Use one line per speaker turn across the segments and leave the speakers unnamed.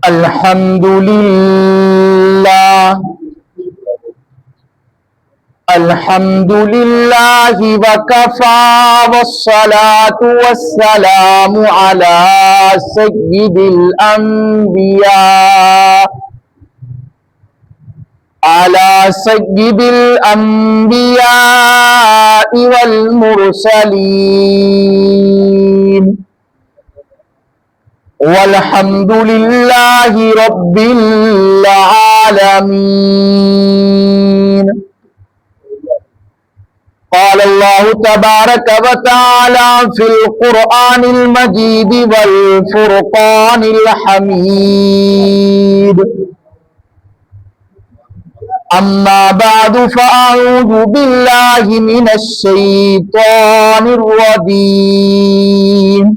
الحمد لله الحمد لله وكفى والصلاة والسلام على سيد الأنبياء والمرسلين والحمد لله رب العالمين. قال الله تبارك وتعالى في القرآن المجيد والفرقان الحميد. أما بعد فأعوذ بالله من الشيطان الرجيم.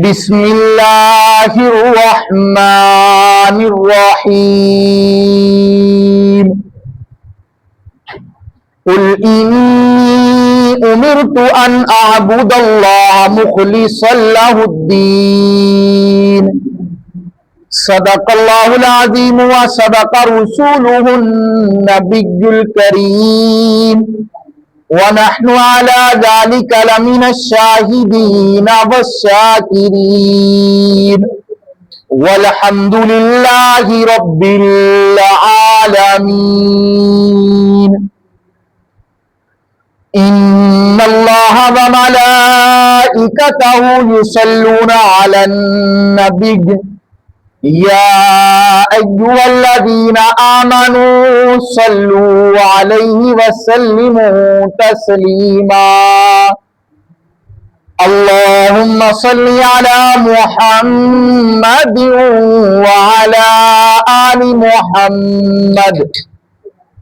بسم الله الرحمن الرحيم. قل إني أمرت أن أعبد الله مخلصا له الدين. صدق الله العظيم وصدق رسوله النبي الكريم ونحن على ذلك لمن الشاهدين والشاكرين والحمد لله رب العالمين. إن الله وملائكته يصلون على النبي يا أيها الذين آمنوا صلوا عليه وسلموا تسليما. اللهم صل على محمد وعلى آل محمد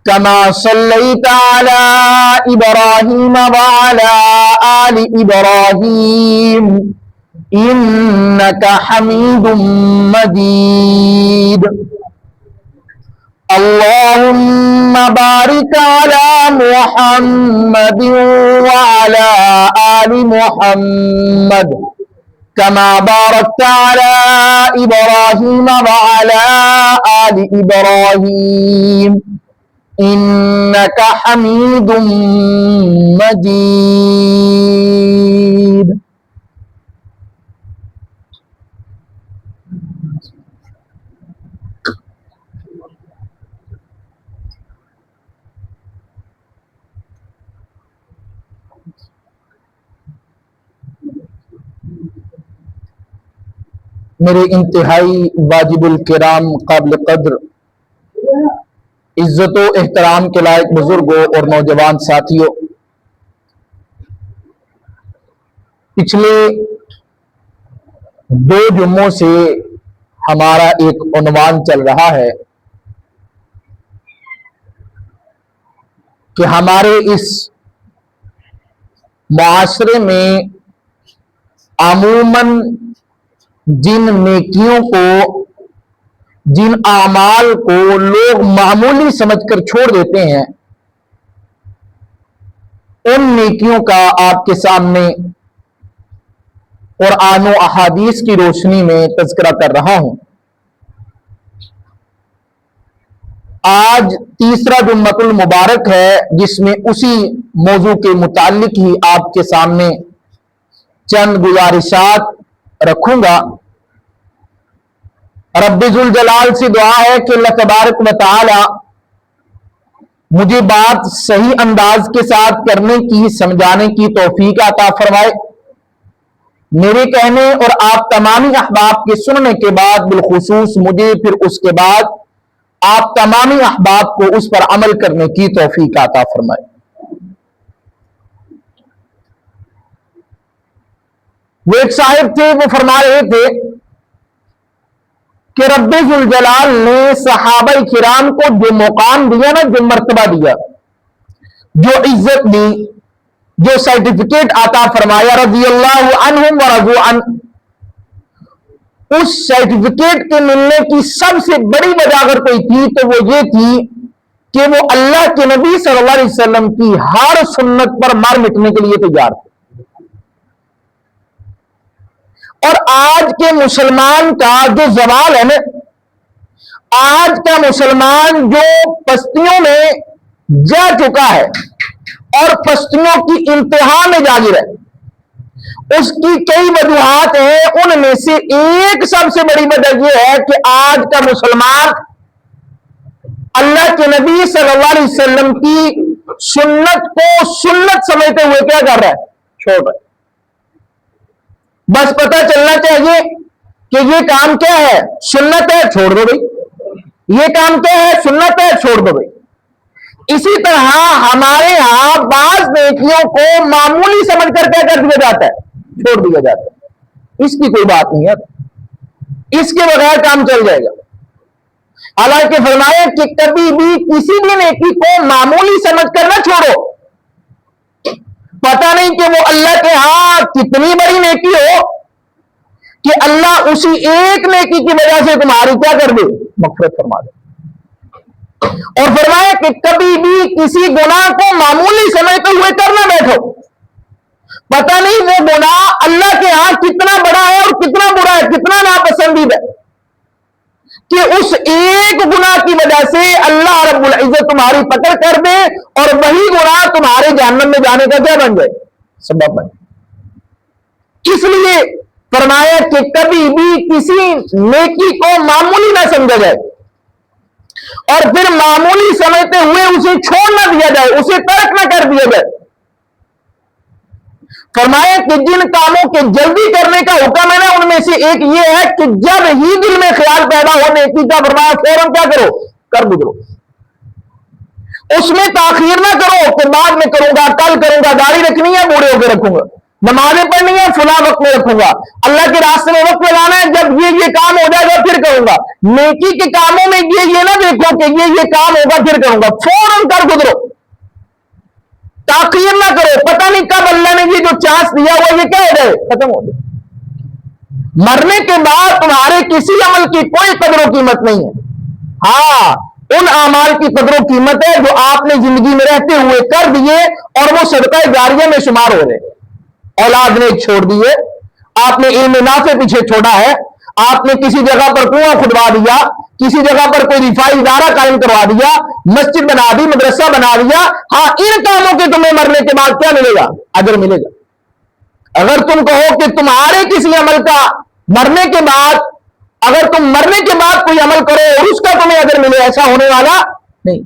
كما صليت على إبراهيم وعلى آل إبراهيم إنك حميد مجيد. اللهم بارك على محمد وعلى آل محمد كما باركت على إبراهيم وعلى آل إبراهيم إنك حميد مجيد. میرے انتہائی واجب الکرام قابل قدر عزت و احترام کے لائق بزرگوں اور نوجوان ساتھیوں، پچھلے 2 جمعوں سے ہمارا ایک عنوان چل رہا ہے کہ ہمارے اس معاشرے میں عموماً جن نیکیوں کو، جن اعمال کو لوگ معمولی سمجھ کر چھوڑ دیتے ہیں، ان نیکیوں کا آپ کے سامنے قرآن و احادیث کی روشنی میں تذکرہ کر رہا ہوں۔ آج تیسرا جمعۃ المبارک ہے جس میں اسی موضوع کے متعلق ہی آپ کے سامنے چند گزارشات رکھوں گا۔ رب ذوالجلال سے دعا ہے کہ اللہ تبارک و تعالی مجھے بات صحیح انداز کے ساتھ کرنے کی، سمجھانے کی توفیق عطا فرمائے۔ میرے کہنے اور آپ تمامی احباب کے سننے کے بعد، بالخصوص مجھے پھر اس کے بعد آپ تمامی احباب کو اس پر عمل کرنے کی توفیق عطا فرمائے۔ وہ ایک صاحب تھے، وہ فرما رہے تھے کہ رب ذوالجلال نے صحابہ کرام کو جو مقام دیا نا، جو مرتبہ دیا، جو عزت دی، جو سرٹیفکیٹ عطا فرمایا، رضی اللہ عنہم ورضوا عنہ، اس سرٹیفکیٹ کے ملنے کی سب سے بڑی وجہ اگر کوئی تھی تو وہ یہ تھی کہ وہ اللہ کے نبی صلی اللہ علیہ وسلم کی ہر سنت پر مار مٹنے کے لیے تیار تھے، اور آج کے مسلمان کا جو زوال ہے نا، آج کا مسلمان جو پستیوں میں جا چکا ہے اور پستیوں کی انتہا میں جاگیر ہے، اس کی کئی وجوہات ہیں۔ ان میں سے ایک سب سے بڑی وجہ یہ ہے کہ آج کا مسلمان اللہ کے نبی صلی اللہ علیہ وسلم کی سنت کو سنت سمجھتے ہوئے کیا کر رہا ہے؟ چھوڑ رہا ہے۔ بس پتہ چلنا چاہیے کہ یہ کام کیا ہے؟ سنت ہے، چھوڑ دو بھائی۔ یہ کام کیا ہے؟ سنت ہے، چھوڑ دو بھائی۔ اسی طرح ہمارے ہاں بعض نیکیوں کو معمولی سمجھ کر کیا کر دیا جاتا ہے؟ چھوڑ دیا جاتا ہے۔ اس کی کوئی بات نہیں ہے، اس کے بغیر کام چل جائے گا۔ حالانکہ فرمایا کہ کبھی بھی کسی بھی نیکی کو معمولی سمجھ کر نہ چھوڑو، پتہ نہیں کہ وہ اللہ کے ہاں کتنی بڑی نیکی ہو کہ اللہ اسی ایک نیکی کی وجہ سے تمہاری کیا کر دے؟ مغفرت فرما دے۔ اور فرمایا کہ کبھی بھی کسی گناہ کو معمولی سمجھتے ہوئے کرنا بیٹھو، پتہ نہیں وہ گناہ اللہ کے ہاں کتنا بڑا ہے اور کتنا برا ہے، کتنا ناپسندیدہ ہے، کہ اس ایک گناہ کی وجہ سے اللہ رب العزت تمہاری پکڑ کر دے اور وہی گناہ تمہارے جہنم میں جانے کا کیا بن جائے؟ سبب بن جائے۔ اس لیے فرمایا کہ کبھی بھی کسی نیکی کو معمولی نہ سمجھا جائے اور پھر معمولی سمجھتے ہوئے اسے چھوڑ نہ دیا جائے، اسے ترک نہ کر دیا جائے۔ فرمایا کہ جن کاموں کے جلدی کرنے کا حکم ہے نا، ان میں سے ایک یہ ہے کہ جب ہی دل میں خیال پیدا ہو نیکی کا، فرمایا فوراً کیا کرو؟ کر گزرو۔ اس میں تاخیر نہ کرو کہ بعد میں کروں گا، کل کروں گا، داڑھی رکھنی ہے بوڑھے ہو کے رکھوں گا، نمازیں پڑھنی ہے فلاں وقت میں رکھوں گا، اللہ کے راستے میں وقت لگانا ہے، جب یہ کام ہو جائے گا پھر کروں گا۔ نیکی کے کاموں میں یہ نہ دیکھو کہ یہ کام ہوگا پھر کروں گا، فوراً کر گزرو، تاخیر نہ کرو۔ پتہ نہیں کب اللہ نے یہ جو چانس دیا ہوا یہ کیا ہو جائے؟ ختم ہو جائے۔ مرنے کے بعد تمہارے کسی عمل کی کوئی قدر و قیمت نہیں ہے، ہاں ان اعمال کی قدر و قیمت ہے جو آپ نے زندگی میں رہتے ہوئے کر دیے اور وہ صدقہ جاریہ میں شمار ہو رہے۔ اولاد نے چھوڑ دیے، آپ نے علم نافع پیچھے چھوڑا ہے، آپ نے کسی جگہ پر کنواں کھدوا دیا، کسی جگہ پر کوئی رفائی ادارہ قائم کروا دیا، مسجد بنا دی، مدرسہ بنا دیا، ہاں ان کاموں کے تمہیں مرنے کے بعد کیا ملے گا؟ اجر ملے گا۔ اگر تم کہو کہ تمہارے کسی عمل کا مرنے کے بعد، اگر تم مرنے کے بعد کوئی عمل کرو اور اس کا تمہیں اجر ملے، ایسا ہونے والا نہیں۔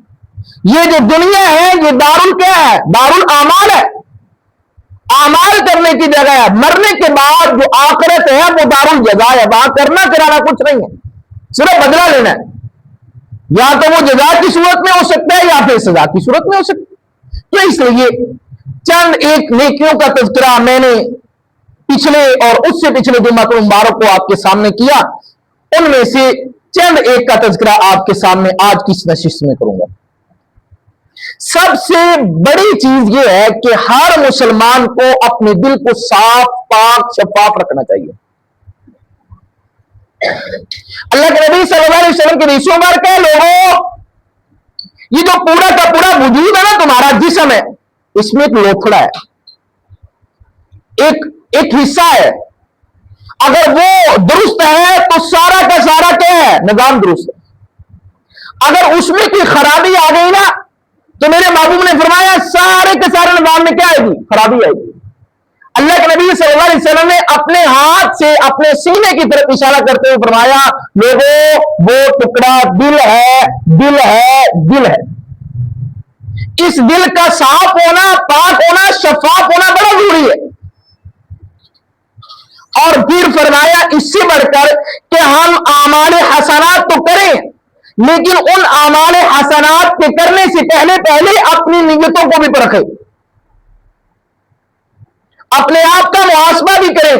یہ جو دنیا ہے یہ کیا ہے؟ دارالاعمال ہے، اعمال کرنے کی جگہ ہے۔ مرنے کے بعد جو آخرت ہے وہ دارالجزا ہے، وہاں کرنا کرانا کچھ نہیں ہے، صرف بدلہ لینا ہے۔ یا تو وہ جزا کی صورت میں ہو سکتا ہے یا پھر سزا کی صورت میں ہو سکتا ہے۔ تو اس لیے چند ایک نیکیوں کا تذکرہ میں نے پچھلے اور اس سے پچھلے جمعہ مبارک کو آپ کے سامنے کیا، ان میں سے چند ایک کا تذکرہ آپ کے سامنے آج کی اس نشست میں کروں گا۔ سب سے بڑی چیز یہ ہے کہ ہر مسلمان کو اپنے دل کو صاف پاک شفاف رکھنا چاہیے۔ اللہ کے نبی صلی اللہ علیہ وسلم کے حدیثوں میں کہ لوگوں، یہ جو پورا کا پورا وجود ہے نا تمہارا جسم ہے، اس میں ایک لوتھڑا ہے، ایک حصہ ہے، اگر وہ درست ہے تو سارا کا سارا کیا ہے؟ نظام درست ہے۔ اگر اس میں کوئی خرابی آ گئی نا تو میرے محبوب نے فرمایا سارے کے سارے نظام میں کیا آئے گی؟ خرابی آئے گی۔ اللہ کے نبی صلی اللہ علیہ وسلم نے اپنے ہاتھ سے اپنے سینے کی طرف اشارہ کرتے ہوئے فرمایا لوگوں وہ ٹکڑا دل ہے، دل ہے، دل ہے۔ اس دل کا صاف ہونا، پاک ہونا، شفاف ہونا بڑا ضروری ہے۔ اور پھر فرمایا اس سے بڑھ کر کہ ہم اعمال حسنات تو کریں لیکن ان اعمال حسنات کے کرنے سے پہلے اپنی نیتوں کو بھی پرکھیں، اپنے آپ کا محاسبہ بھی کریں،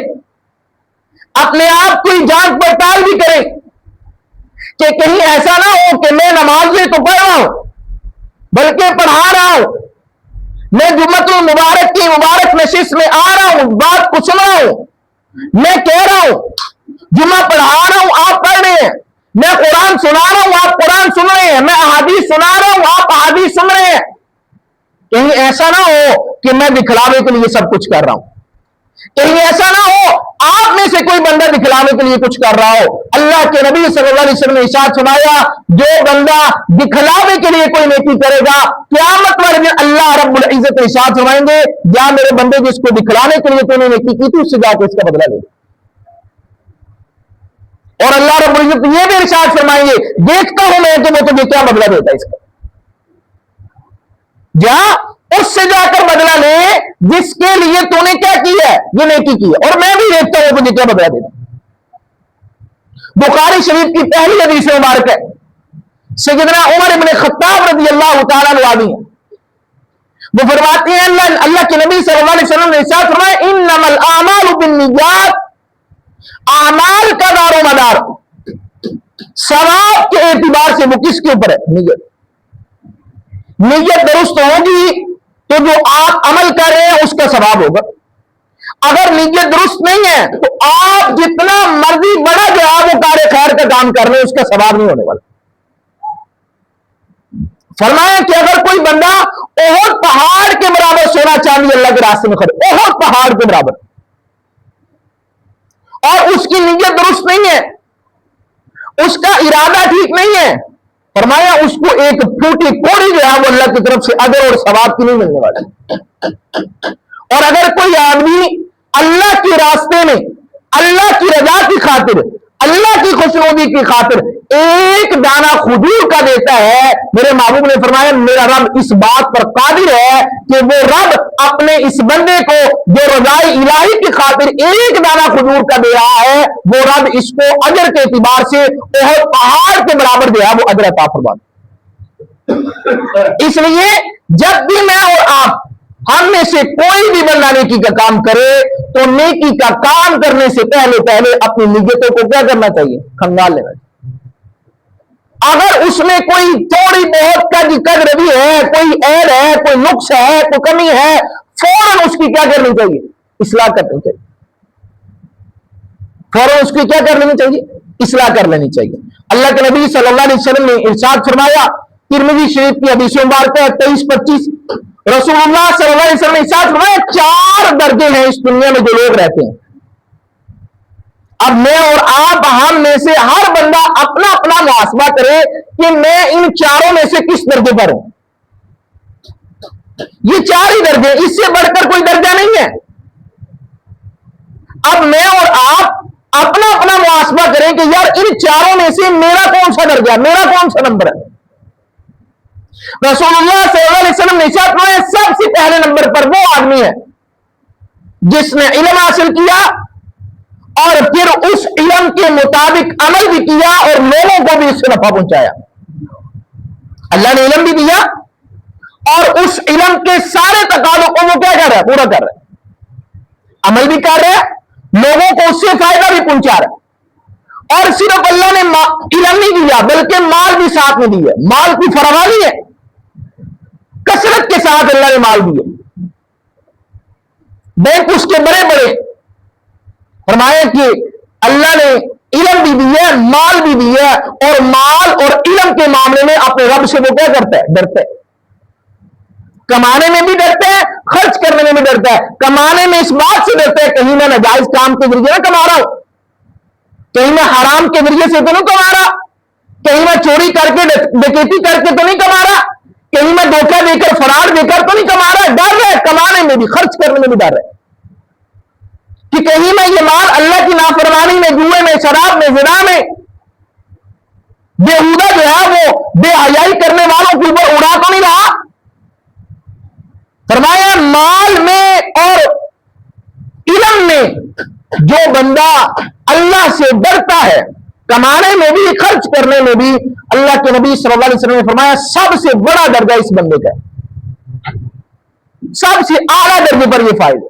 اپنے آپ کی جانچ پڑتال بھی کریں کہ کہیں ایسا نہ ہو کہ میں نمازیں تو پڑھ رہا ہوں بلکہ پڑھا رہا ہوں، میں جمعۃ المبارک کی مبارک نشست میں آ رہا ہوں، بات کو سن رہا ہوں، میں کہہ رہا ہوں، جمعہ پڑھا رہا ہوں آپ پڑھ رہے ہیں، میں قرآن سنا رہا ہوں آپ قرآن سن رہے ہیں، میں احادیث سنا رہا ہوں آپ احادیث سن رہے ہیں۔ کہیں ایسا نہ ہو کہ میں دکھلاوے کے لیے سب کچھ کر رہا ہوں، کہیں ایسا نہ ہو آپ میں سے کوئی بندہ دکھلانے کے لیے کچھ کر رہا ہو. اللہ کے نبی صلی اللہ علیہ وسلم نے ارشاد فرمایا جو بندہ دکھلانے کے لیے کوئی نیکی کرے گا قیامت والے دن اللہ رب العزت ارشاد فرمائیں گے جا میرے بندے جس کو دکھلانے کے لیے تو نے نیکی کی تھی اس سے جا کے اس کا بدلہ لے. اور اللہ رب العزت یہ بھی ارشاد فرمائیں گے دیکھتا ہوں میں کہ وہ تجھے کیا بدلہ دیتا ہے اس کا. جا اس سے جا کر بدلہ لے جس کے لیے تو نے کیا کیا ہے یہ نیکی کی ہے اور میں بھی دیکھتا ہوں تجھے کیا بدلہ دیتا. بخاری شریف کی پہلی حدیث مبارک ہے سیدنا عمر بن خطاب رضی اللہ تعالیٰ عنہ ہیں. وہ فرماتے ہیں اللہ کے نبی صلی اللہ علیہ وسلم نے ارشاد فرمایا انما الاعمال بالنیات اعمال کا دار و مدار ثواب کے اعتبار سے وہ کس کے اوپر ہے نیت. نیت درست ہوگی تو جو آپ عمل کر رہے ہیں اس کا ثواب ہوگا. اگر نیت درست نہیں ہے تو آپ جتنا مرضی بڑا جو ہے وہ کار خیر کا کام کر رہے ہیں اس کا ثواب نہیں ہونے والا. فرمایا کہ اگر کوئی بندہ احد پہاڑ کے برابر سونا چاندی اللہ کے راستے میں خرید احد پہاڑ کے برابر اور اس کی نیت درست نہیں ہے اس کا ارادہ ٹھیک نہیں ہے فرمایا اس کو ایک پھوٹی کوڑی جو ہے وہ اللہ کی طرف سے اجر اور ثواب کی نہیں ملنے والی. اور اگر کوئی آدمی اللہ کے راستے میں اللہ کی رضا کی خاطر اللہ کی خوشنودی کی خاطر ایک دانہ کھجور کا دیتا ہے میرے محبوب نے فرمایا میرا رب اس بات پر قادر ہے کہ وہ رب اپنے اس بندے کو جو رضائے الہی کی خاطر ایک دانہ کھجور کا دے رہا ہے وہ رب اس کو اجر کے اعتبار سے پہاڑ کے برابر جو ہے وہ اجر عطا فرما دے. اس لیے جب بھی میں اور آپ ہم میں سے کوئی بھی بندہ نیکی کا کام کرے تو نیکی کا کام کرنے سے پہلے اپنی نیتوں کو کیا کرنا چاہیے کھنگال لینا چاہیے. اگر اس میں کوئی تھوڑی بہت قدر بھی ہے کوئی عیب ہے کوئی نقص ہے کوئی کمی ہے فوراً اس کی کیا کرنی چاہیے اصلاح کرنی چاہیے. فوراً اس کی کیا کر لینی چاہیے اصلاح کر لینی چاہیے. اللہ کے نبی صلی اللہ علیہ وسلم نے ارشاد فرمایا ترمذی شریف کی حدیث مبارک ہے 23-25 رسول اللہ صلی اللہ علیہ وسلم نے ارشاد فرمایا 4 درجے ہیں اس دنیا میں جو لوگ رہتے ہیں. اب میں اور آپ ہم میں سے ہر بندہ اپنا اپنا محاسبہ کرے کہ میں ان 4 میں سے کس درجے پر ہوں. یہ 4 ہی درجے اس سے بڑھ کر کوئی درجہ نہیں ہے. اب میں اور آپ اپنا اپنا محاسبہ کریں کہ یار ان 4 میں سے میرا کون سا درجہ میرا کون سا نمبر ہے. رسول اللہ صلی اللہ علیہ وسلم نے ارشاد فرمایا سب سے پہلے نمبر پر وہ آدمی ہے جس نے علم حاصل کیا اور پھر اس علم کے مطابق عمل بھی کیا اور لوگوں کو بھی اس سے نفع پہنچایا. اللہ نے علم بھی دیا اور اس علم کے سارے تقاضوں کو وہ کیا کر رہا ہے پورا کر رہا ہے عمل بھی کر رہا ہے لوگوں کو اس سے فائدہ بھی پہنچا رہا ہے. اور صرف اللہ نے علم نہیں دیا بلکہ مال بھی ساتھ میں دیا. مال کی فراوانی ہے کثرت کے ساتھ اللہ نے مال دیے. بینک اس کے بڑے بڑے فرمایا کہ اللہ نے علم بھی دیا مال بھی دیا اور مال اور علم کے معاملے میں اپنے رب سے وہ کیا کرتا ہے ڈرتا ہے. کمانے میں بھی ڈرتا ہے خرچ کرنے میں بھی ڈرتا ہے. کمانے میں اس بات سے ڈرتا ہے کہیں میں ناجائز کام کے ذریعے نہ کما رہا ہوں کہیں میں حرام کے ذریعے سے تو نہیں کما رہا کہیں میں چوری کر کے ڈکیتی کر کے تو نہیں کما رہا کہیں میں دھوکہ دے کر فراڈ دے کر تو نہیں کما رہا. ڈر رہا ہے کمانے میں بھی خرچ کرنے میں بھی ڈر رہا ہے کہ کہیں میں یہ مال اللہ کی نافرمانی میں جوئے میں شراب میں زنا میں بےہودہ جو ہے وہ بے حیائی کرنے والوں کے اوپر اڑا تو نہیں رہا. فرمایا مال میں اور علم میں جو بندہ اللہ سے ڈرتا ہے کمانے میں بھی خرچ کرنے میں بھی اللہ کے نبی صلی اللہ علیہ وسلم نے فرمایا سب سے بڑا درجہ اس بندے کا ہے سب سے اعلیٰ درجے پر یہ فائدہ.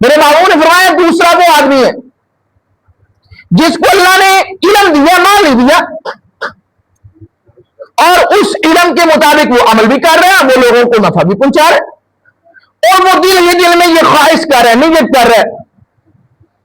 میرے بابو نے فرمایا دوسرا وہ آدمی ہے جس کو اللہ نے علم دیا مال نہیں دیا اور اس علم کے مطابق وہ عمل بھی کر رہا ہے وہ لوگوں کو نفع بھی پہنچا رہا ہے اور وہ دل میں یہ خواہش کر رہا ہے نیت کر رہا ہے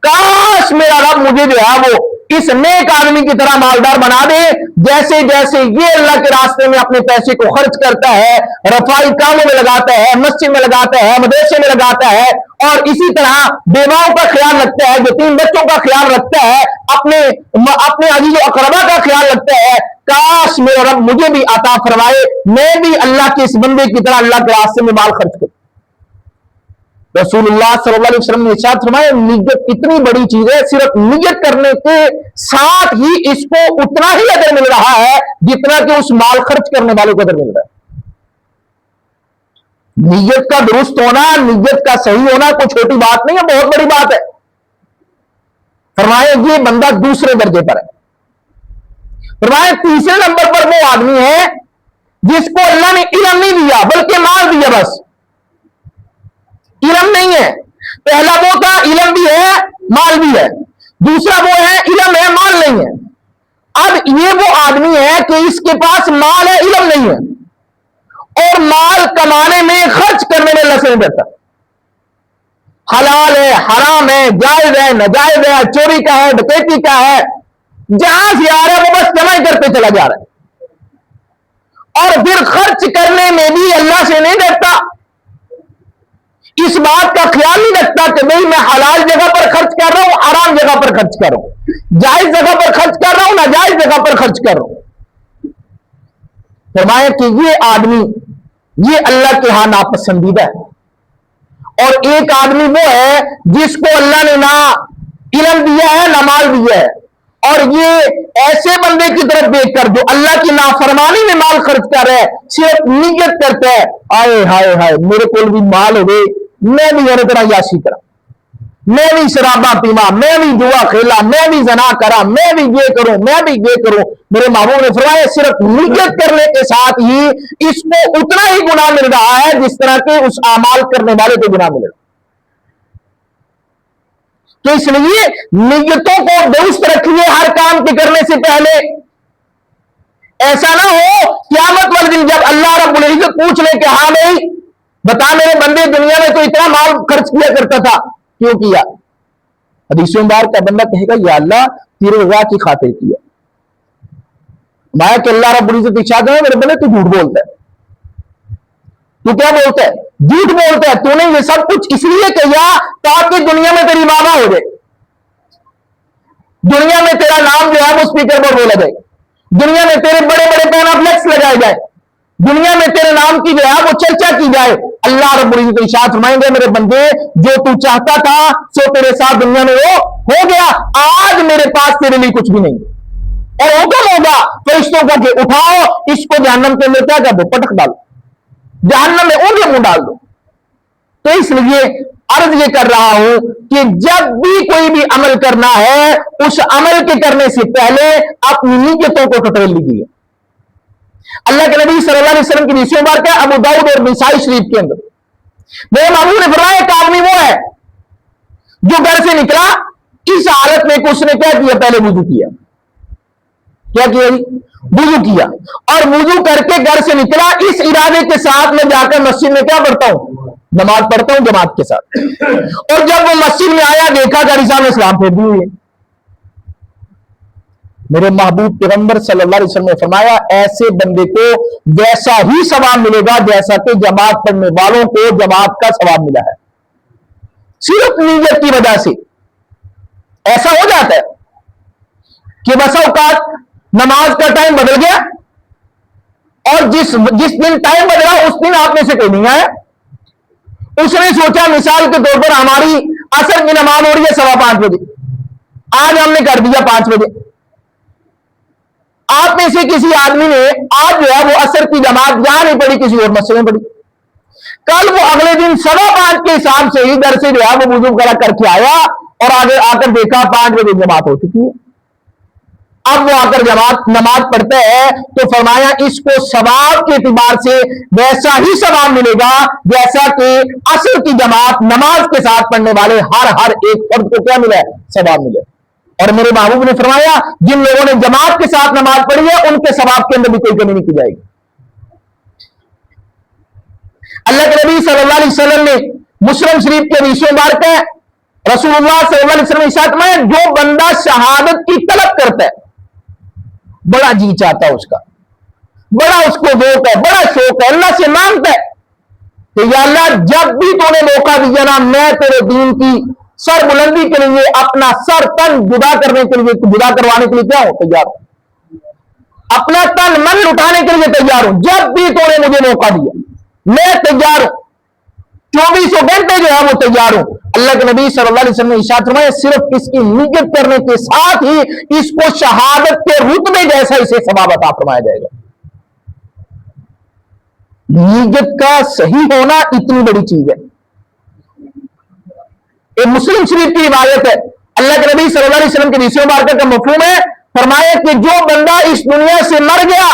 کاش میرا رب مجھے جو ہے وہ इस नेक आदमी की तरह मालदार बना दे, जैसे जैसे ये अल्लाह के रास्ते में अपने पैसे को खर्च करता है, रफाई कामों में लगाता है, मस्जिद में लगाता है, मदरसे में लगाता है, और इसी तरह बेवाओं का ख्याल रखता है, यतीम बच्चों का ख्याल रखता है, अपने अजीज अकरबा का ख्याल रखता है। काश मेरा रब मुझे भी अता फरमाए, मैं भी अल्लाह के इस बंदे की तरह अल्लाह के रास्ते में माल खर्च करूं। रसूलुल्लाह सल्लल्लाहु अलैहि वसल्लम ने इरशाद फरमाया, नियत इतनी बड़ी चीज है, सिर्फ नियत करने के साथ ही इसको उतना ही अदर मिल रहा है जितना कि उस माल खर्च करने वाले को अदर मिल रहा है। नियत का दुरुस्त होना, नियत का सही होना कोई छोटी बात नहीं है, बहुत बड़ी बात है। फरमाया ये बंदा दूसरे दर्जे पर है। फरमाया तीसरे नंबर पर वो आदमी है जिसको अल्लाह ने इल्म नहीं दिया बल्कि माल दिया। बस इल्म नहीं है, पहला वो था इल्म भी है माल भी है, दूसरा वो है इल्म है माल नहीं है। अब ये वो आदमी है कि इसके पास माल है इल्म नहीं है, और माल कमाने में खर्च करने में लस नहीं देता। हलाल है, हराम है, जायज है, नाजायज है, चोरी का है, डकैती का है, जहां से आ रहा है वो बस जमा करते चला जा रहा है, और फिर खर्च करने में भी अल्लाह से नहीं डरता। इस बात का ख्याल नहीं रखता कि नहीं मैं हलाल जगह पर खर्च कर रहा हूं, हराम जगह पर खर्च कर रहा हूं, जायज जगह पर खर्च कर रहा हूं, नाजायज जगह पर खर्च कर रहा हूं। फरमाया कि ये आदमी ये अल्लाह के यहां नापसंदीदा है। और एक आदमी वो है जिसको अल्लाह ने ना इल्म दिया है ना माल दिया है, और ये ऐसे बंदे की तरफ देखकर जो अल्लाह की नाफरमानी में माल खर्च कर रहा है, सिर्फ नियत करता है आए हाय हाय मेरे को भी माल हो गए, मैं भी हर तरह यासी करा, मैं भी शराबा पीमा, मैं भी जुआ खेला, मैं भी जना करा, मैं भी ये करूं, मैं भी ये करूं। मेरे महबूब ने फरमाया सिर्फ नियत करने के साथ ही इसको उतना ही गुनाह मिल रहा है जिस तरह के उस अमाल करने वाले को गुनाह मिलेगा। तो इसलिए नियतों को दुरुस्त रखिए हर काम के करने से पहले। ऐसा ना हो क़यामत वाले दिन जब अल्लाह रब्बुल इज्जत पूछ ले कि हाँ भाई बता मेरे बंदे दुनिया में तो इतना माल खर्च किया करता था, क्यों किया? हदीसों बार का बंदा कहेगा या अल्लाह तेरे रज़ा की खातिर किया। माया कि अल्लाह रब्बुल इज्जत इरशाद है मेरे बंदे तू झूठ बोलता है, तू क्या बोलता है? झूठ बोलता है। तूने ये सब कुछ इसलिए किया ताकि दुनिया में तेरी मामा हो जाए, दुनिया में तेरा नाम जो है वो स्पीकर पर बोला जाए, दुनिया में तेरे बड़े बड़े पैनाफ्लेक्स लगाए जाए, दुनिया में तेरे नाम की जो है वो चर्चा की जाए। अल्लाह रब्बुल इज्जत इरशाद फरमाएंगे मेरे बंदे जो तू चाहता था सो तेरे साथ दुनिया में वो हो गया, आज मेरे पास तेरे लिए कुछ भी नहीं। और हुक्म होगा फरिश्तों को कि उठाओ इसको जहन्नम के अंदर क्या कर दो, पटक डालो, जहन्नम में ऊंधे मुंह डाल दो। तो इसलिए अर्ज ये कर रहा हूं कि जब भी कोई भी अमल करना है उस अमल के करने से पहले अपनी नीयतों को टटोल लीजिए। अल्लाह के नबी सल्लल्लाहु अलैहि वसल्लम की हदीस बार क्या अबू दाऊद और निसाई शरीफ के अंदर मेरे महबूब ने फरमाया एक आदमी वो है जो घर से निकला इस हालत में कि उसने क्या किया, पहले वुजू किया। क्या किया? वुजू किया, और वुजू करके घर से निकला इस इरादे के साथ मैं जाकर मस्जिद में क्या पढ़ता हूं, नमाज पढ़ता हूं जमात के साथ। और जब वो मस्जिद में आया देखा कारी साहब ने सलाम फेर दी हुई है। मेरे महबूब पैगंबर सल्लल्लाहु अलैहि वसल्लम ने फरमाया ऐसे बंदे को वैसा ही सवाब मिलेगा जैसा कि जमात पढ़ने वालों को जमात का सवाब मिला है। सिर्फ नीयत की वजह से ऐसा हो जाता है कि बस औकात नमाज का टाइम बदल गया, और जिस दिन टाइम बदला उस दिन आप में से कोई नहीं आया। उसने सोचा मिसाल के तौर पर हमारी असर की नमाज हो रही है 5:15 बजे, आज हमने कर दिया 5 बजे। आप में से किसी आदमी ने आज जो है वो असर की जमात यहां नहीं पड़ी, किसी और मस्जिद में पड़ी। कल वो अगले दिन 5:15 के हिसाब से ही घर से जो है वो वुजू करा करके आया, और आगे आकर देखा 5 बजे जमात हो चुकी है। अब वो आकर जमात नमाज पढ़ते हैं तो फरमाया इसको सवाब के एतबार से वैसा ही सवाब मिलेगा जैसा कि असर की जमात नमाज के साथ पढ़ने वाले हर एक फर्द को क्या मिला, सवाब मिले। और मेरे महबूब ने फरमाया जिन लोगों ने जमात के साथ नमाज पढ़ी है उनके सवाब के अंदर भी कोई कमी नहीं की जाएगी। अल्लाह के नबी सल्लल्लाहु अलैहि वसल्लम ने मुस्लिम शरीफ के हदीस में बात है रसूलुल्लाह सल्लल्लाहु अलैहि वसल्लम इरशाद फरमाया, जो बंदा शहादत की तलब करता है, बड़ा जी चाहता है उसका, बड़ा उसको ज़ौक़ है, बड़ा शौक है, अल्लाह से मांगता है कि या अल्लाह जब भी तूने मौका दिया ना, मैं तेरे दीन की सर बुलंदी के लिए अपना सर तन जुदा करने के लिए, जुदा करवाने के लिए क्या हो, तैयार हूं, अपना तन मन उठाने के लिए तैयार हूं, जब भी तूने मुझे मौका दिया मैं तैयार हूं, 24 घंटे जो है वो तैयार हूं। अल्लाह के नबी सल्लल्लाहु अलैहि वसल्लम ने इरशाद फरमाया, सिर्फ इसकी नियत करने के साथ ही इसको शहादत के रुतबे जैसा इसे सवाब अता फरमाया जाएगा। नियत का सही होना इतनी बड़ी चीज है। एक मुस्लिम शरीफ की रिवायत है, अल्लाह के नबी सल्लल्लाहु अलैहि वसल्लम के हदीस मुबारक का मफहूम है, फरमाया कि जो बंदा इस दुनिया से मर गया,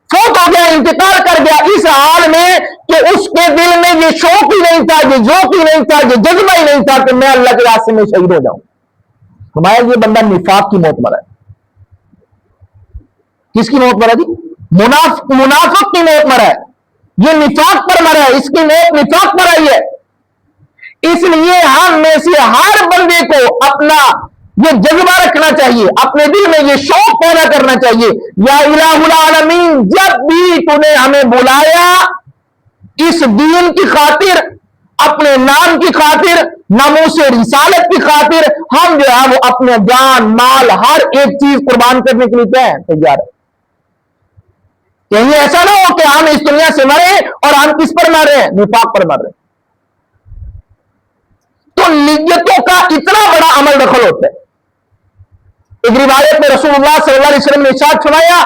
फौत हो गया, इंतकाल कर गया, इस हाल में कि उसके दिल में ये शौक ही नहीं था, ये ज़ौक़ ही नहीं था, ये जज्बा ही नहीं था कि मैं अल्लाह के रास्ते में शहीद हो जाऊं, फरमाया ये बंदा निफाक की मौत मरा है। किसकी मौत मरा थी? मुनाफिक की मौत मरा है, ये निफाक पर मरा है, इसकी मौत निफाक पर आई है। इसलिए हम में से हर बंदे को अपना ये जज्बा रखना चाहिए, अपने दिल में ये शौक पैदा करना चाहिए, या इलाहुल आलमीन जब भी तूने हमें बुलाया इस दीन की खातिर, अपने नाम की खातिर, नामूस रिसालत की खातिर, हम जो है वो अपने जान माल हर एक चीज कुर्बान करने के लिए क्या है, तैयार है। कहीं ऐसा ना हो कि हम इस दुनिया से मरे और हम किस पर मर रहे हैं, निफाक पर मर रहे हैं। तो नियतों का इतना बड़ा अमल दखल होता है। एक रिवायत में रसूलुल्लाह सल्लल्लाहु अलैहि वसल्लम ने इरशाद फरमाया,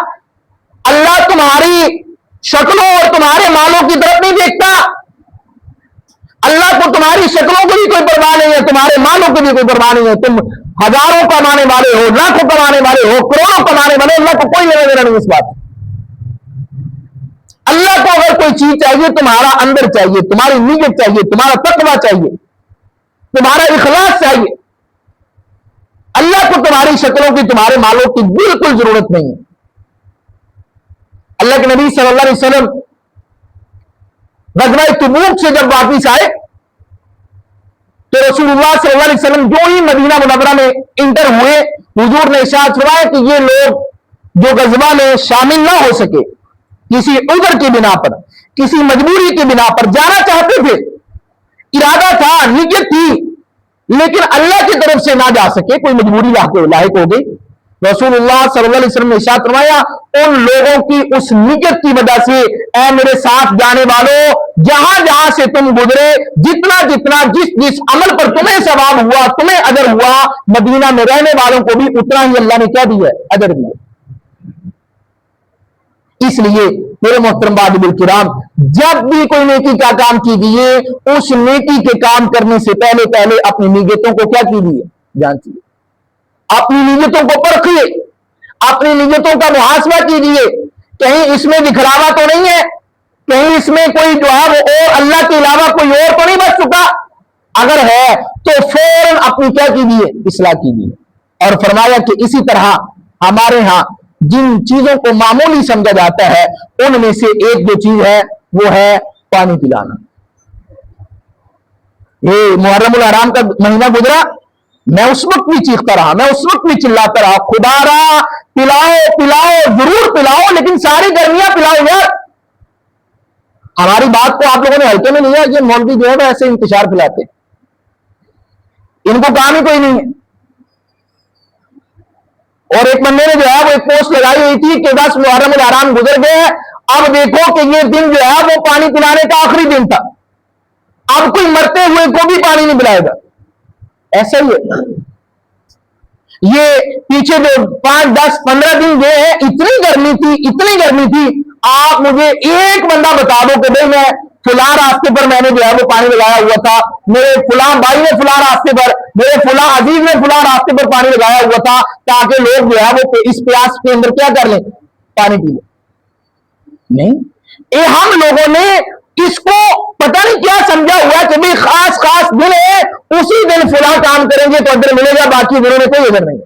अल्लाह तुम्हारी शक्लों और तुम्हारे मालों की तरफ नहीं देखता, अल्लाह को तुम्हारी शक्लों की भी कोई परवाह नहीं है, तुम्हारे मालों की भी कोई परवाह नहीं है, तुम हजारों कमाने वाले हो, लाखों कमाने वाले हो, करोड़ों कमाने वाले, अल्लाह को कोई लेना देना नहीं इस बात। अल्लाह को अगर कोई चीज चाहिए, तुम्हारा अंदर चाहिए, तुम्हारी नीयत चाहिए, तुम्हारा तकवा चाहिए, तुम्हारा इखलास चाहिए। अल्लाह को तुम्हारी शक्लों की, तुम्हारे मालों की बिल्कुल जरूरत नहीं है। अल्लाह के नबी सल्लल्लाहु अलैहि वसल्लम गज़वा तबूक से जब वापिस आए तो रसूलुल्लाह सल्लल्लाहु अलैहि वसल्लम जो ही मदीना मुनव्वरा में इंटर हुए, हुजूर ने इरशाद फरमाया कि ये लोग जो गज़वा में शामिल ना हो सके, किसी उज़र की बिना पर, किसी मजबूरी की बिना पर जाना चाहते थे, इरादा था, नियत थी, लेकिन अल्लाह की तरफ से ना जा सके, कोई मजबूरी लाहिक हो गई, रसूलुल्लाह सल्लल्लाहु अलैहि वसल्लम ने इरशाद फरमाया, उन लोगों की उस नियत की वजह से ऐ मेरे साथ जाने वालों, जहां जहां से तुम गुजरे, जितना जितना जिस जिस अमल पर तुम्हें सवाब हुआ, तुम्हें अजर हुआ, मदीना में रहने वालों को भी उतना ही अल्लाह ने क्या दिया, अजर दिया। इसलिए मेरे मोहतरम बादिल किराम, जब भी कोई नेकी का काम कीजिए, उस नेकी के काम करने से पहले पहले अपनी नीयतों को क्या कीजिए, जांचिए, अपनी नीयतों को परखिए, अपनी नीयतों का मुहासबा कीजिए, कहीं इसमें दिखलावा तो नहीं है, कहीं इसमें कोई जो है वो और अल्लाह के अलावा कोई और तो नहीं बच चुका, अगर है तो फौरन अपनी क्या कीजिए, इस्लाह कीजिए। और फरमाया कि इसी तरह हमारे यहां जिन चीजों को मामूली समझा जाता है, उनमें से एक जो चीज है वो है पानी पिलाना। ये मुहर्रमुल हराम का महीना गुजरा, मैं उस वक्त भी चीखता रहा, मैं उस वक्त भी चिल्लाता रहा, खुदारा पिलाओ पिलाओ, जरूर पिलाओ, लेकिन सारी गर्मियां पिलाओ यार। हमारी बात को आप लोगों ने हल्के में लिया, ये मौलवी जो है वो ऐसे इंतजार पिलाते, इनको काम ही कोई नहीं है। और एक बंदे ने जो है वो एक पोस्ट लगाई हुई थी कि 10 मुहर्रमुल हराम गुजर गए, अब देखो कि ये दिन जो है वो पानी पिलाने का आखिरी दिन था, अब कोई मरते हुए को भी पानी नहीं पिलाएगा। ऐसा ही है, ये पीछे जो 5, 10, 15 दिन गए हैं, इतनी गर्मी थी, इतनी गर्मी थी, आप मुझे एक बंदा बता दो कि भाई मैं फुला रास्ते पर मैंने जो है वो पानी लगाया हुआ था, मेरे फुला भाई ने फुला रास्ते पर, मेरे फुला अजीज ने फुला रास्ते पर पानी लगाया हुआ था, ताकि लोग जो है वो इस प्यास के अंदर क्या कर लें, पानी पी लें। नहीं, ये हम लोगों ने इसको पता नहीं क्या समझा हुआ कि भाई खास खास दिन है, उसी दिन फुला काम करेंगे तो अदर मिलेगा, बाकी दिनों में कोई अदर नहीं।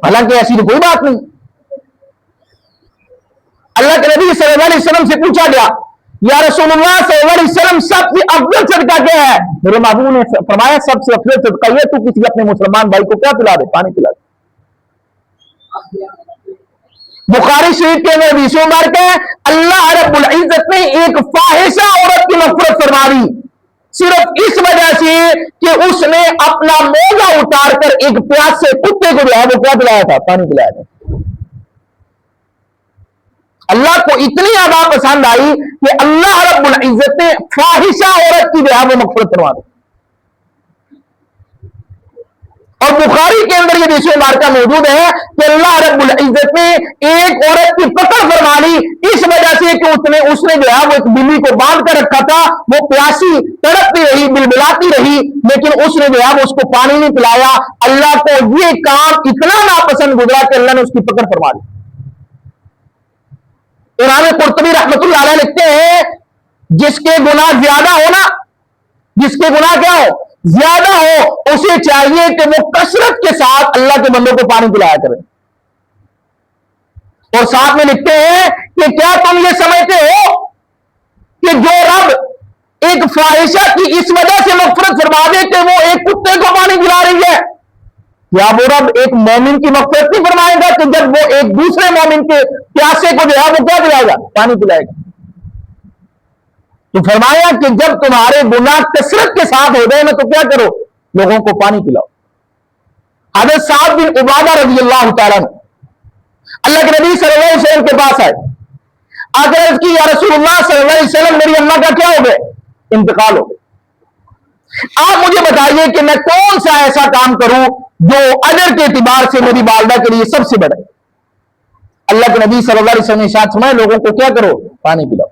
हालांकि ऐसी तो कोई बात नहीं। अल्लाह के नबी सल्लल्लाहु अलैहि वसल्लम से पूछा गया, या रसूलुल्लाह सल्लल्लाहु अलैहि वसल्लम सबसे अफजल सदका क्या है? मेरे महबूब ने फरमाया सबसे अफजल सदका ये तू किसी अपने मुसलमान भाई को क्या पिला दे? पानी पिला दे। बुखारी शरीफ के अंदर हदीस मुबारक है, अल्लाह रब्बुल इज्जत ने एक फाहिशा औरत की मग़फ़िरत फरमा दी सिर्फ इस वजह से कि उसने अपना मोजा उतार कर एक प्यासे कुत्ते को जो है वो क्या पिलाया था? पानी पिलाया था। अल्लाह को इतनी अदा पसंद आई कि अल्लाह रब्बुल इज्जत ने फाहिशा औरत की जो है वो मग़फ़िरत फरमा दी। और बुखारी के अंदर ये हदीस मुबारक मौजूद है कि अल्लाह रब्बुल इज्जत ने एक औरत की पकड़ फरमा ली इस वजह से कि उसने जो है वो एक बिल्ली को बांध कर रखा था, वो प्यासी तड़पती रही, बिलबिलाती रही, लेकिन उसने जो है वो उसको पानी नहीं पिलाया। अल्लाह को ये काम इतना नापसंद गुजरा कि अल्लाह ने उसकी पकड़ फरमा ली। इमाम कुर्तुबी रहमतुल्लाह अलैह लिखते हैं, जिसके गुनाह ज्यादा हो ना, जिसके गुनाह क्या हो? ज्यादा हो, उसे चाहिए कि वो कसरत के साथ अल्लाह के बंदों को पानी पिलाया करे। और साथ में लिखते हैं कि क्या तुम ये समझते हो कि जो रब एक फाहिशा की इस वजह से मग़फ़िरत फरमा दे कि वो एक कुत्ते को पानी पिला रही है, या वो रब एक मोमिन की मग़फ़िरत नहीं फरमाएगा कि जब वो एक दूसरे मोमिन के प्यासे को जो है वो क्या पिलाएगा? पानी पिलाएगा। तो फरमाया कि जब तुम्हारे गुनाह कसरत के साथ हो गए ना तो क्या करो? लोगों को पानी पिलाओ। हज़रत साद बिन उबादा रज़ी अल्लाह तआला अल्लाह के नबी सल्लल्लाहु अलैहि वसल्लम के पास आए, आकर अर्ज़ की, या रसूलुल्लाह सल्लल्लाहु अलैहि वसल्लम मेरी अम्मा का क्या हो गए? इंतकाल हो गया। आप मुझे बताइए कि मैं कौन सा ऐसा काम करूं जो अजर के एतबार से मेरी वालिदा के लिए सबसे बड़ा। अल्लाह के नबी सल्लल्लाहु अलैहि वसल्लम ने इरशाद फरमाया, लोगों को क्या करो? पानी पिलाओ।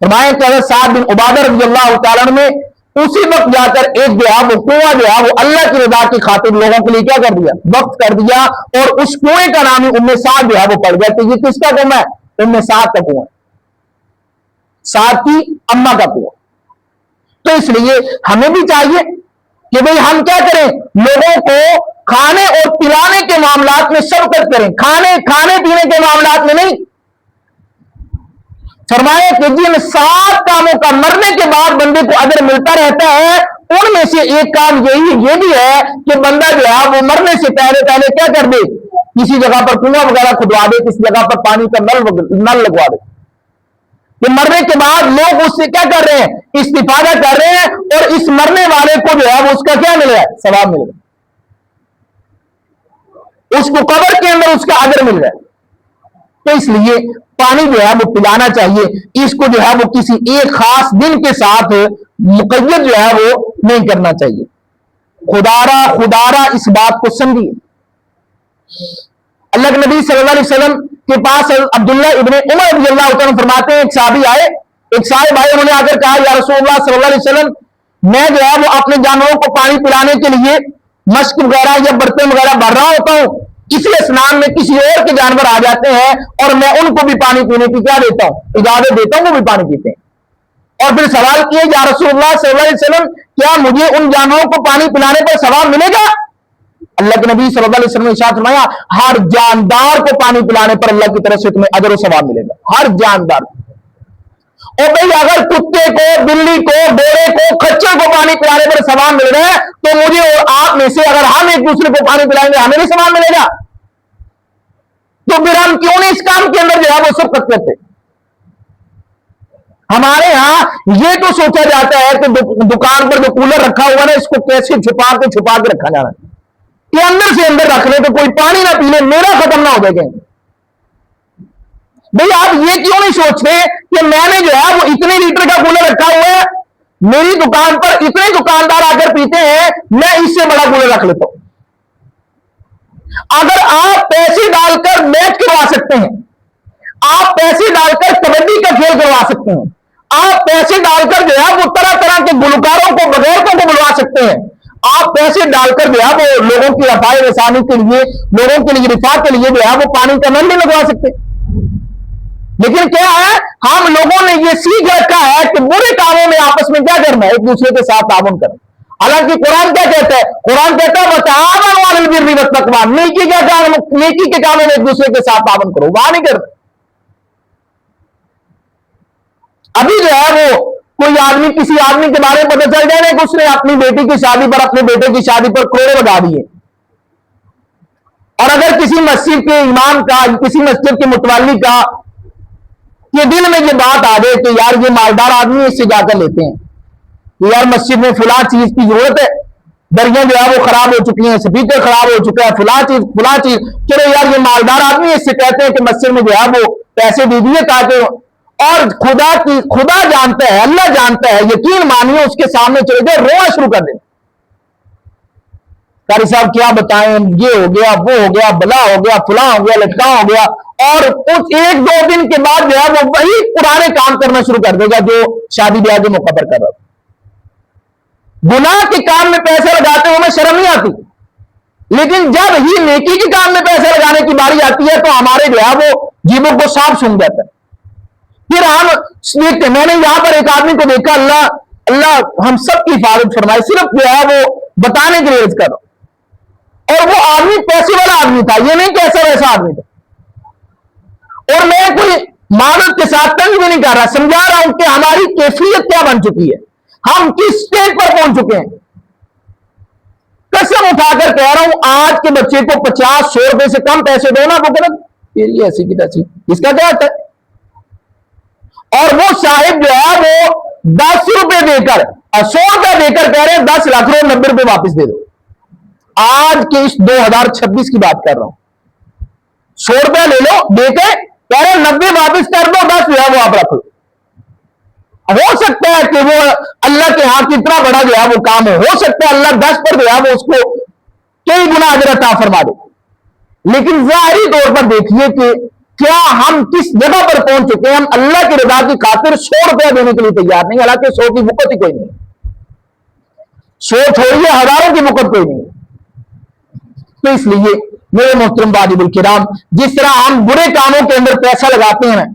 फरमाया कि साद बिन उबादा रज़ी अल्लाह तआला में उसी वक्त जाकर एक जो है वो कुआं जो है वो अल्लाह की रज़ा की खातिर लोगों के लिए क्या कर दिया? वक्त कर दिया। और उस कुएं का नाम ही उम्मे साद जो है वो पड़ गया। तो ये किसका कुआं है? उम्मे साद का कुआं, साद की अम्मा का कुआं। तो इसलिए हमें भी चाहिए कि भाई हम क्या करें? लोगों को खाने और पिलाने के मामलात में शफ़क़त करें, खाने पीने के मामलात में नहीं। फरमाया कि जिन 7 कामों का मरने के बाद बंदे को अजर मिलता रहता है, उनमें से एक काम ये भी है कि बंदा जो है वो मरने से पहले क्या कर दे? किसी जगह पर कुआं वगैरह खुदवा दे, किसी जगह पर पानी का नल लगवा दे। कि मरने के बाद लोग उससे क्या कर रहे हैं? इस्तिफादा कर रहे हैं, और इस मरने वाले को जो है वो उसका क्या मिल रहा है? सवाब मिल रहा है, उसको कब्र के अंदर उसका अजर मिल रहा है। तो इसलिए पानी जो है वो पिलाना चाहिए। इसको जो है वो किसी एक खास दिन के साथ मुक़य्यद जो है वो नहीं करना चाहिए। खुदारा इस बात को समझिए। अल्लाह के नबी सल्लल्लाहु अलैहि वसल्लम के पास अब्दुल्लाह इब्ने उमर रज़ियल्लाहु तआला फरमाते हैं, एक साहबी आए, एक साहिब आए, उन्होंने आकर कहा, या रसूलुल्लाह सल्लल्लाहु अलैहि वसल्लम, मैं जो है वो अपने जानवरों को पानी पिलाने के लिए मश्क वगैरह या बर्तन वगैरह भर रहा होता हूं, इसी स्नान में किसी और के जानवर आ जाते हैं और मैं उनको भी पानी पीने की क्या देता हूं? इजाजत देता हूं, वो भी पानी पीते हैं। और फिर सवाल किए, या रसूलुल्लाह सल्लल्लाहु अलैहि वसल्लम, क्या मुझे उन जानवरों को पानी पिलाने पर सवाब मिलेगा? अल्लाह के नबी सल्लल्लाहु अलैहि वसल्लम ने इरशाद फरमाया, हर जानदार को पानी पिलाने पर अल्लाह की तरफ से तुम्हें अजर और सवाब मिलेगा, हर जानदार। और भाई अगर कुत्ते को, बिल्ली को, घोड़े को, खच्चर को पानी पिलाने पर सवाब मिल रहा है, तो मुझे और आप में से अगर हम एक दूसरे को पानी पिलाएंगे हमें भी सवाब मिलेगा। तो फिर हम क्यों नहीं इस काम के अंदर जो है वो सबकत करते? हमारे यहां ये तो सोचा जाता है कि दुकान पर जो कूलर रखा हुआ है ना, इसको कैसे छुपा के रखा जाना है कि अंदर से अंदर रख ले तो कोई पानी ना पी ले, मेरा खत्म ना हो जाएगा। भाई आप ये क्यों नहीं सोचते कि मैंने जो है वो इतने लीटर का कूलर रखा हुआ है, मेरी दुकान पर इतने दुकानदार आकर पीते हैं, मैं इससे बड़ा कूलर रख लेता हूं। अगर आप पैसे डालकर मैच करवा सकते हैं, आप पैसे डालकर कबड्डी का खेल करवा सकते हैं, आप पैसे डालकर जो है वो तरह तरह के गुलकारों को, बगैरतों को बुलवा सकते हैं, आप पैसे डालकर जो है वो लोगों की रफाई रसानी के लिए, लोगों के लिए रिफा के लिए जो है वो पानी का नल नहीं लगवा सकते। लेकिन क्या है, हम लोगों ने ये सीख रखा है कि बुरे कामों में आपस में क्या करना है? एक दूसरे के साथ ताउन करना। हालांकि कुरान क्या कहता है? कुरान कहता है वताअवनु अलल बिर्रि वत्तक़वा, नेकी के कामों में एक दूसरे के साथ ताउन करो, वहां नहीं करते। अभी जो है वो कोई आदमी किसी आदमी के बारे में पता चल जाए कि उसने अपनी बेटी की शादी पर अपने बेटे की शादी पर करोड़ों लगा दिए, और अगर किसी मस्जिद के इमाम का किसी मस्जिद के मुतवल्ली का ये दिल में ये बात आ गई कि यार ये मालदार आदमी है, इससे जाकर लेते हैं कि यार मस्जिद में फुला चीज की जरूरत है, दरियां जो है वो खराब हो चुकी हैं, स्पीकर खराब हो चुका है, फुला चीज, चलो यार ये मालदार आदमी है, इससे कहते हैं कि मस्जिद में जो है वो पैसे दे दिए ताकि, और खुदा जानता है, अल्लाह जानता है, यकीन मानिए उसके सामने चले गए रोना शुरू कर दें, कारी साहब क्या बताएं, ये हो गया, वो हो गया, बला हो गया, फुला हो गया, लटका हो गया, और उस एक दो दिन के बाद जो है वो वही पुराने काम करना शुरू कर देगा जो शादी ब्याह के मौका पर कर रहा था। गुनाह के काम में पैसे लगाते हुए हमें शर्म नहीं आती, लेकिन जब ही नेकी के काम में पैसे लगाने की बारी आती है तो हमारे जो है वो जीवों को सांप सूंघ जाता है। फिर हम देखते, मैंने यहां पर एक आदमी को देखा, अल्लाह हम सब की हिफाजत फरमाए, सिर्फ जो है वो बताने के लिए अर्ज कर रहा हूं, और वो आदमी पैसे वाला आदमी था, ये नहीं कैसा वैसा आदमी था, और मैं कोई मानव के साथ तंग भी नहीं कर रहा, समझा रहा हूं कि हमारी कैफियत क्या बन चुकी है, हम किस स्टेज पर पहुंच चुके हैं। कसम उठाकर कह रहा हूं, आज के बच्चे को 50-100 रुपए से कम पैसे दो ना, वो कहते ये ऐसी की तैसी, इसका क्या होता है, और वो साहिब जो है वो 10 रुपए देकर 100 रुपए देकर कह रहे हैं 10 लाख रुपए 90 रुपए वापस दे दो। आज के इस 2026 की बात कर रहा हूं, 100 रुपया ले लो देके कह रहे 90 वापस कर दो, 10 जो है वो आप रख लो। हो सकता है कि वो अल्लाह के हाथ कितना बड़ा जो है वो काम हो सकता है अल्लाह 10 पर जो है वो उसको कई गुना अजर अता फरमा दे, लेकिन जाहिरी तौर पर देखिए कि क्या हम किस जगह पर पहुंच चुके हैं। हम अल्लाह की रजा की खातिर 100 रुपया देने के लिए तैयार नहीं, हालांकि 100 की बुकत ही कोई नहीं, 100 छोड़िए हजारों की बुकत कोई नहीं। तो इसलिए मेरे मोहतरम वाजिबुल किराम, जिस तरह हम बुरे कामों के अंदर पैसा लगाते हैं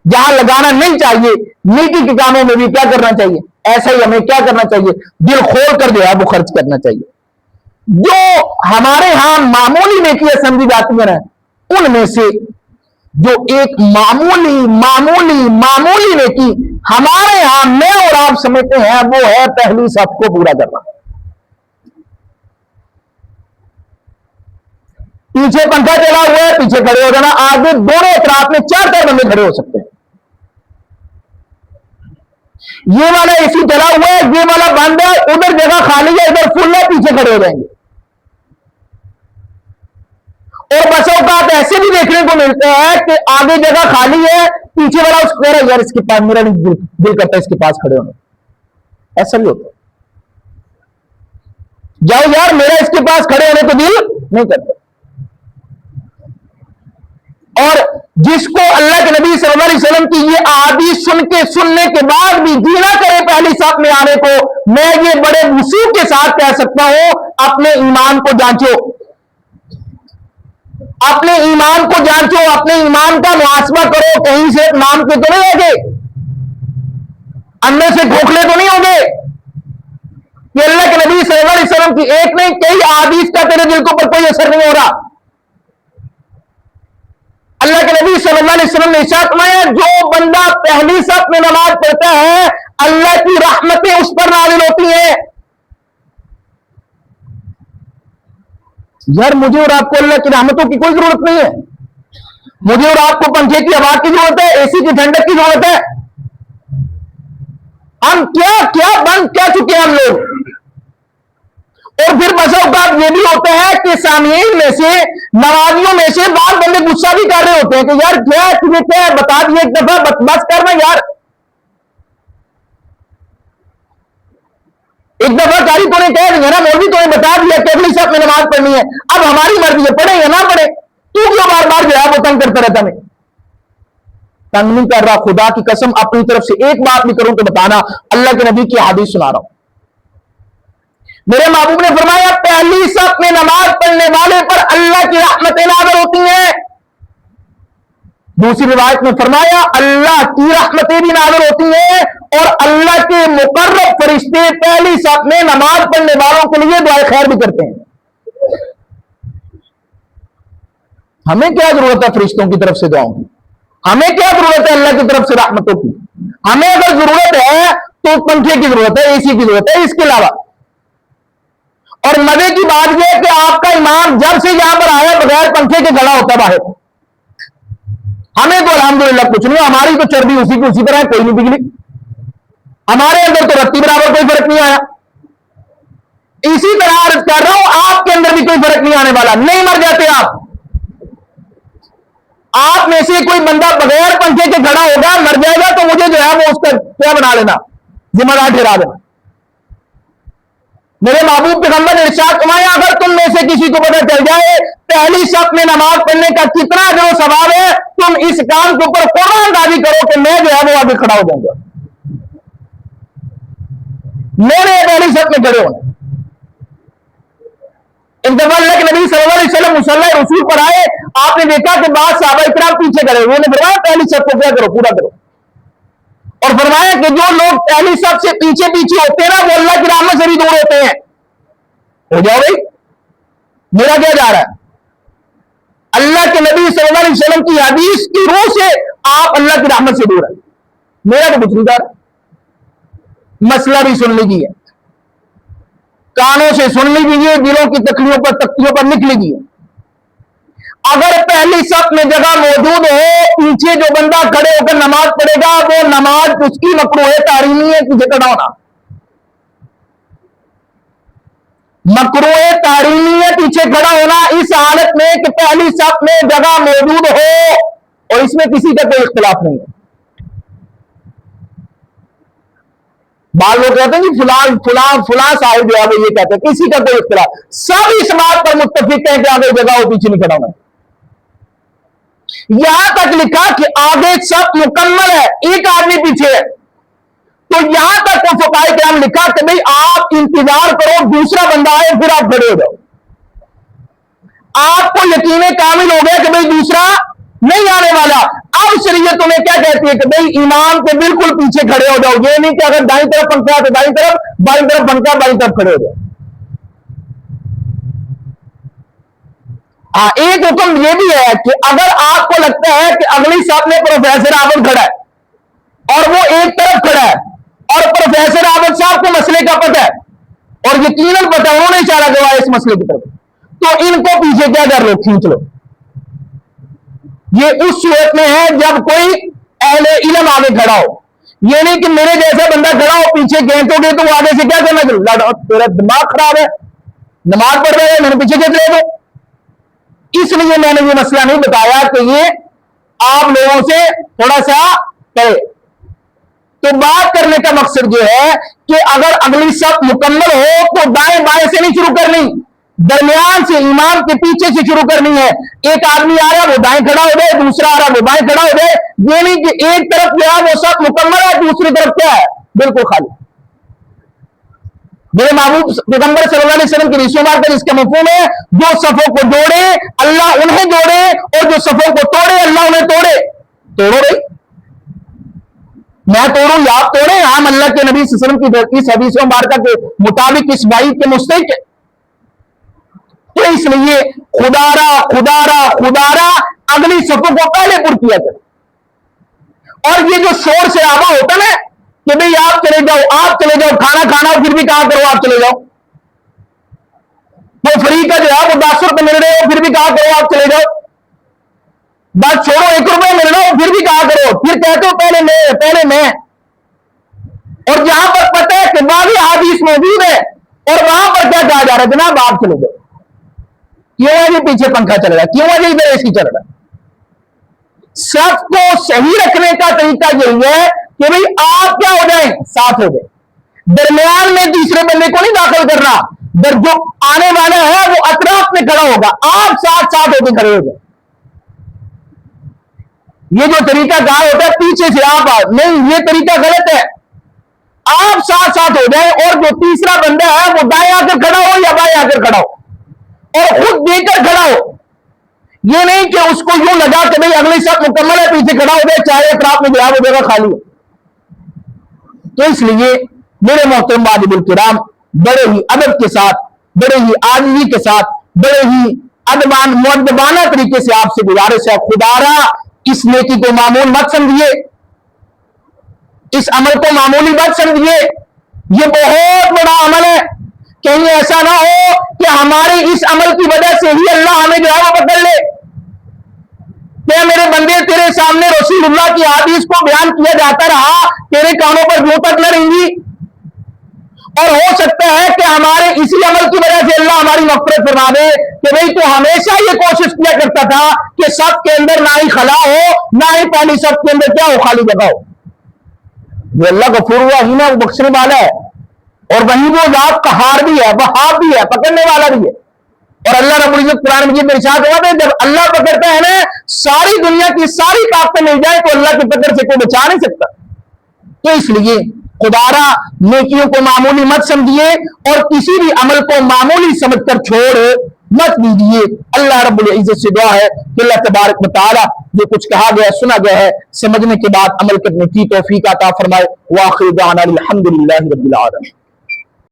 जहां लगाना नहीं चाहिए, नीति के कामों में भी क्या करना चाहिए, ऐसा ही हमें क्या करना चाहिए, दिल खोल कर जो है वो खर्च करना चाहिए। जो हमारे यहां मामूली नेकी समझी जाती है ना, उनमें से जो एक मामूली नेकी हमारे यहां मैं और आप समझते हैं वो है पहली सफ को पूरा करना। पीछे पंखा चला हुआ है, पीछे खड़े हो जाना, आगे दोनों अतराफ में 4 बंदे खड़े हो सकते हैं। ये वाला एसी चला हुआ है, ये वाला बंद है, उधर जगह खाली है, इधर फुल है, पीछे खड़े हो जाएंगे। और बसों का ऐसे भी देखने को मिलता है कि आगे जगह खाली है, पीछे वाला उसको कह रहा है यार इसके पास मेरा नहीं दिल करता इसके पास खड़े होने, ऐसा भी होता है, जाओ यार मेरा इसके पास खड़े होने को दिल नहीं करता। और जिसको अल्लाह के नबी सल्लल्लाहु अलैहि वसल्लम की ये आदीस सुनने के बाद भी जीना करे पहली साफ में आने को, मैं ये बड़े वसूख के साथ कह सकता हूं, अपने ईमान को जांचो, अपने ईमान को जांचो, अपने ईमान का मुहासबा करो, कहीं से नाम के तो नहीं होगे, अंदर से खोखले तो नहीं होंगे कि अल्लाह के नबी सल्लल्लाहु अलैहि वसल्लम की एक नहीं कई आदीस का तेरे दिल के ऊपर कोई असर नहीं हो रहा। अल्लाह के नबी सल्लल्लाहु अलैहि वसल्लम ने इरशाद फरमाया, जो बंदा पहली सफ में नमाज पढ़ता है अल्लाह की रहमतें उस पर नाज़िल होती हैं। यार मुझे और आपको अल्लाह की रहमतों की कोई जरूरत नहीं है, मुझे और आपको पंखे की हवा की जरूरत है, एसी की ठंडक की जरूरत है। हम क्या क्या बंद क्या चुके हैं हम लोग। और फिर बसा औकात ये भी होता है कि सामीन में से नमाजियों में से बाल बंदे गुस्सा भी कर रहे होते हैं कि यार क्या तुझे क्या बता दिए एक दफा, बस करना यार, एक दफा कारी तूने कह दिया ना, मौलवी तूने बता दिया कि अगली साहब में नमाज पढ़नी है, अब हमारी मर्जी है पढ़े या ना पढ़े, तू क्यों बार बार जो है वो तंग करता रहता। मैं तंग नहीं कर रहा, खुदा की कसम अपनी तरफ से एक बात भी करूं तो बताना, अल्लाह के नबी की हदीस सुना रहा हूं। मेरे महबूब ने फरमाया पहली सफ में नमाज पढ़ने वाले पर अल्लाह की रहमतें नाज़िल होती हैं। दूसरी रिवायत में फरमाया अल्लाह की रहमतें भी नाज़िल होती हैं और अल्लाह के मुकर्रब फरिश्ते पहली सफ में नमाज पढ़ने वालों के लिए दुआ खैर भी करते हैं। हमें क्या जरूरत है फरिश्तों की तरफ से दुआओं की, हमें क्या जरूरत है अल्लाह की तरफ से रहमतों की। हमें अगर जरूरत है तो पंखे की जरूरत है, एसी की जरूरत है, इसके अलावा। और मजे की बात यह है कि आपका इमाम जब से यहां पर आया बगैर पंखे के खड़ा होता बाहर। हमें तो अल्हम्दुलिल्लाह कुछ नहीं, हमारी तो चर्बी उसी की उसी तरह है, कोई नहीं बिगड़ी, हमारे अंदर तो रत्ती बराबर कोई फर्क नहीं आया। इसी तरह अर्ज कर रहा हूं आपके अंदर भी कोई फर्क नहीं आने वाला, नहीं मर जाते आप में से कोई बंदा बगैर पंखे के खड़ा होगा, मर जाएगा, तो मुझे जो है वो उसका क्या बना लेना, जिम्मेदार ठहरा देना। मेरे महबूब पैगंबर ने इरशाद फरमाया, अगर तुम में से किसी को पता चल जाए पहली शर्त में नमाज पढ़ने का कितना जो सवाब है, तुम इस काम के ऊपर फौरन दावी करो कि मैं जो है वो आगे खड़ा हो जाऊंगा, मेरे पहली शर्त में खड़े होना। एक दफा नबी सल्लल्लाहु अलैहि वसल्लम मुसल्ला रसूल पर आए, आपने देखा कि बाद सहाबा इकराम पीछे खड़े, उन्होंने फरमाया पहली शर्त को क्या करो, पूरा करो। और फरमाया कि जो लोग पहली शर्त से पीछे पीछे होते हैं ना, वो अल्लाह की रहमत से भी दूर होते हैं। हो जाओ भाई, मेरा क्या जा रहा है? अल्लाह के नबी सल्लल्लाहु अलैहि वसल्लम की हदीस की रूह से आप अल्लाह की रहमत से दूर है, मेरा तो कुछ नहीं जा रहा। मसला भी सुन लीजिए, कानों से सुन लीजिए, दिलों की तख्तियों पर लिख लीजिए। अगर पहली शर्त में जगह मौजूद हो, पीछे जो बंदा खड़े होकर नमाज पढ़ेगा वो नमाज उसकी मकरूह तारीमी है, तुझे खड़ा होना मकरूह तारीमी है, पीछे खड़ा होना, इस हालत में कि पहली शर्त में जगह मौजूद हो, और इसमें किसी का कोई इख्तिलाफ नहीं है। बाल लोग कहते हैं कि फुला साहिब जो है वो ये कहते हैं, किसी का कोई इख्तिलाफ, सब इस बात पर मुत्तफिक है कि आगे जगह हो, पीछे नहीं खड़ा होना। यहां तक लिखा कि आगे सब मुकम्मल है, एक आदमी पीछे है, तो यहां तक वो फुकाहे किराम लिखा कि भाई आप इंतजार करो, दूसरा बंदा आए, फिर आप खड़े हो जाओ। आपको यकीन कामिल हो गया कि भाई दूसरा नहीं आने वाला। अब शरीयत तुम्हें क्या कहती है कि भाई इमाम के बिल्कुल पीछे खड़े हो जाओ, ये नहीं कि अगर दाईं तरफ पंखा है तो दाईं तरफ, बाईं तरफ पंखा, बाईं तरफ खड़े हो जाओ। हाँ, एक हुक्म ये भी है कि अगर आपको लगता है कि अगली साहब में प्रोफेसर आबद खड़ा है और वो एक तरफ खड़ा है और प्रोफेसर आबद साहब को मसले का पता है और यकीनन पता, उन्होंने इशारा करवाया इस मसले की तरफ, तो इनको पीछे क्या कर लो, खींच लो। ये उस सूरत में है जब कोई अहले इल्म आगे खड़ा हो, ये नहीं कि मेरे जैसा बंदा खड़ा हो, पीछे खींचोगे तो आगे से क्या करना, तेरा दिमाग खराब है, नमाज पढ़ रहे हैं, मैंने पीछे खींच ले दो। इसलिए मैंने ये मसला नहीं बताया कि ये आप लोगों से थोड़ा सा कहे। तो बात करने का मकसद ये है कि अगर अगली शर्त मुकम्मल हो तो दाएं बाएं से नहीं शुरू करनी, दरमियान से, इमाम के पीछे से शुरू करनी है। एक आदमी आ रहा है वो दाएं खड़ा हो जाए, दूसरा आ रहा है वो बाएं खड़ा हो जाए, ये नहीं कि एक तरफ जो है वो शर्त मुकम्मल है, दूसरी तरफ क्या है, बिल्कुल खाली। मेरे महबूब पैगंबर सल्लल्लाहु अलैहि वसल्लम की रिश्तों मारकर इसका मफहूम है, जो सफों को जोड़े अल्लाह उन्हें जोड़े और जो सफों को तोड़े अल्लाह उन्हें तोड़े। तोड़ो भाई, मैं तोड़ू या आप तोड़े, हम अल्लाह के नबी सल्लल्लाहु अलैहि वसल्लम की इस हदीस मुबारका के मुताबिक इस वाइद के मुस्तहिक है। तो इसलिए खुदारा खुदारा खुदारा अगली सफों को पहले पुर किया जाए। और ये जो शोर शराबा होता है कि भाई आप चले जाओ, खाना खाना हो फिर भी कहा करो आप चले जाओ, वो फ्री का जो है वो 10 रुपए मिल रहे हो फिर भी कहा करो आप चले जाओ, बस छोड़ो 1 रुपए मिल रहा हो फिर भी कहा करो, फिर कहते हो पहले मैं। और जहां पर पता है कि बाकी हदीस मौजूद है और वहां पर क्या कहा जा रहा है, जनाब आप चले जाओ, क्यों है पीछे पंखा चल रहा है, क्यों है इधर एसी चल रहा है। सबको सही रखने का तरीका यही है कि भाई आप क्या हो जाए, साथ हो जाए, दरमियान में दूसरे बंदे को नहीं दाखिल करना, जो आने वाला है वो अतराफ में खड़ा होगा, आप साथ होकर खड़े हो जाए। ये जो तरीका कहा होता है पीछे से आप नहीं, ये तरीका गलत है। आप साथ हो जाए और जो तीसरा बंदा है वो दाएं आकर खड़ा हो या बाएं आकर खड़ा हो और खुद देकर खड़ा हो। ये नहीं कि उसको यूं लगा कि भाई अगली शर्त मुकम्मल है, पीछे खड़ा हो गए, चाहे अतराफ में जवाब हो जाएगा खाली हो। तो इसलिए मेरे मोहतरम वाजिबुल किराम, बड़े ही अदब के साथ, बड़े ही आजिज़ी के साथ, बड़े ही मुअद्दबाना तरीके से आपसे गुजारिश है, खुदारा इस नेकी को मामूल मत समझिए। इस अमल को मामूली मत समझिए, ये बहुत बड़ा अमल है। कहीं ऐसा ना हो कि हमारे इस अमल की वजह से ही अल्लाह हमें जो है वो पकड़ ले। क्या मेरे बंदे, तेरे सामने रसूलुल्लाह की हदीस को बयान किया जाता रहा, तेरे कानों पर जूं तक न रहेंगी, और हो सकता है कि हमारे इसी अमल की वजह से अल्लाह हमारी मग़फ़िरत फरमा दे कि भाई तो हमेशा ये कोशिश किया करता था कि सब के अंदर ना ही खला हो, ना ही पहली सब के अंदर क्या हो, खाली जगह हो। वो अल्लाह गफूर रहीम है, वो बख्शने वाला है, और वहीं वो ज़ात कहार भी है, वहाब भी है, पकड़ने वाला भी है। और अल्लाह रब्बुल इज्जत कुरान मजीद में इरशाद हुआ है, जब अल्लाह पकड़ता है ना, सारी दुनिया की सारी ताकतें मिल जाए तो अल्लाह की पकड़ से कोई बचा नहीं सकता। तो इसलिए खुदारा नेकियों को मामूली मत समझिए और किसी भी अमल को मामूली समझकर छोड़ मत दीजिए। अल्लाह रब्बुल इज्जत से दुआ है कि अल्लाह तबारक व तआला जो कुछ कहा गया सुना गया है समझने के बाद अमल करने की तौफीक अता फरमाए। व आखिर दाना अल्हम्दुलिल्लाहि रब्बिल आलमीन।